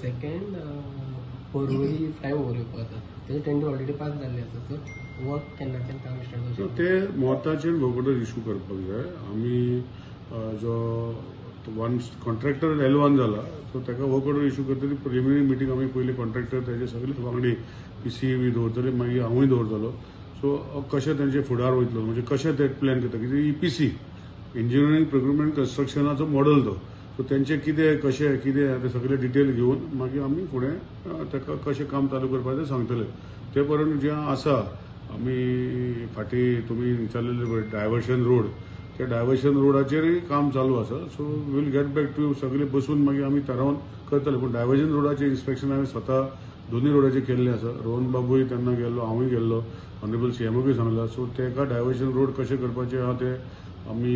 Second Porvorim flyover येवपाक आसा तेजे टेंडर ऑलरेडी पास जाल्ले आसा सो वर्क केन्नाच्यान काम स्टार्ट सो जावचें ते मोताचेर वॉकऑर्डर इश्यू करपाक जाय. आमी जो वन्स कॉन्ट्रॅक्टर L1 जाला सो ताका वर्क ऑर्डर इश्यू करतली प्रिलिमिनरी मिटींग आमी पयलीं कॉन्ट्रॅक्टर तेजे सगळे वांगडी PCE बी दवरतले, मागीर हांवूय दवरतलो. सो कशें तेंचे फुडार वयतलो म्हणजे कशें ते प्लॅन करता कितें EPC इंजिनियरींग प्रोक्युरमेंट कन्स्ट्रक्शनाचो मॉडेल तो. सो तेंचे कितें कशें कितें ते सगळे डिटेल घेवन मागीर आमी फुडें ताका कशें काम चालू करपाचें तें सांगतले. ते पर्यंत जें आसा आमी फाटीं तुमी विचारलेले डायवर्शन रोड त्या डायवर्शन रोडाचेरय काम चालू आसा. So will get back to सगळे बसून मागीर आमी थारावन करतले. पूण डायवर्जन रोडाचें इन्स्पेक्शन हांवें स्वता दोन्ही रोडाचेर केल्लें आसा. रोहन बाबूय तेन्ना गेल्लो, हांवूय गेल्लो, ऑनरेबल CMOकूय सांगला. सो तेका डायवर्जन रोड कशें करपाचें आहा ते आमी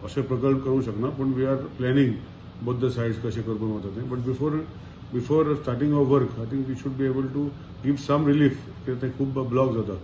अशें प्रकल्प करूंक शकना, पूण we are planning both the sides कशें करपून वता तें. But before starting of work I think we should be able to give some relief. कित्याक ते खूब ब्लॉक जाता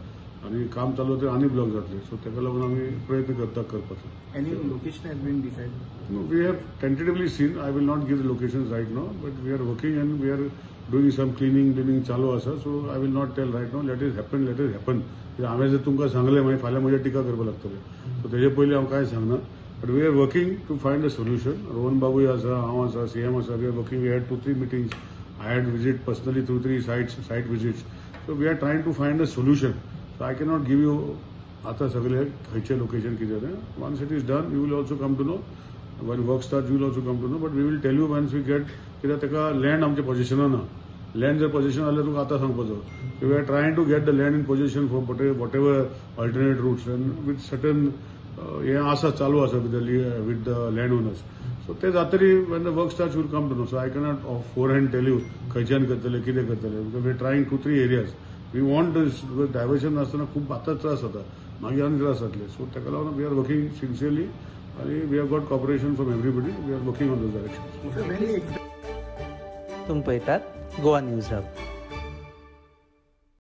आनी काम चालू ते आनी ब्लॉक जातले. सो ताका लागून आमी प्रयत्न करता करपाचो. Any location has been decided? No, we have tentatively seen. I will not give the locations right now, but we are working and we are doing some cleaning चालू आसा. So I will not tell right now. Let it happen. हांवें जर तुमकां सांगलें मागीर फाल्यां म्हज्या टिका करपाक लागतले. सो तेजे पयलीं हांव कांय सांगना. But we are working to find a solution. Rohan बाबूय आसा, हांव आसा, CM आसा. We are working. We had 2-3 meetings. I had visit personally 2-3 site visits. So we are trying to find a solution. So I cannot give you आता सगळे खंयचे location कितें तें. Once it is done you will also come to know. when work starts you will also come to know, but we will tell you once we get कित्याक ताका land आमच्या पोझिशनान ना. Land जर पोझिशन जाल्यार तुका आतां सांगपाचो. We are trying to get the land in position for whatever alternate routes and with certain हें आसा चालू आसा with the land owners. So ते जातरी when the work starts will come to know. So I cannot forehand tell you खंयच्यान करतले कितें करतले. Because we are trying 2-3 areas. We want this diversion आसतना खूब आतां त्रास जाता, मागीर आनी त्रास जातले. सो ताका लागून we are working sincerely and we have got cooperation from everybody. We are working on those directions. Very तुम्ही पळयतात गोवा न्यूज हब.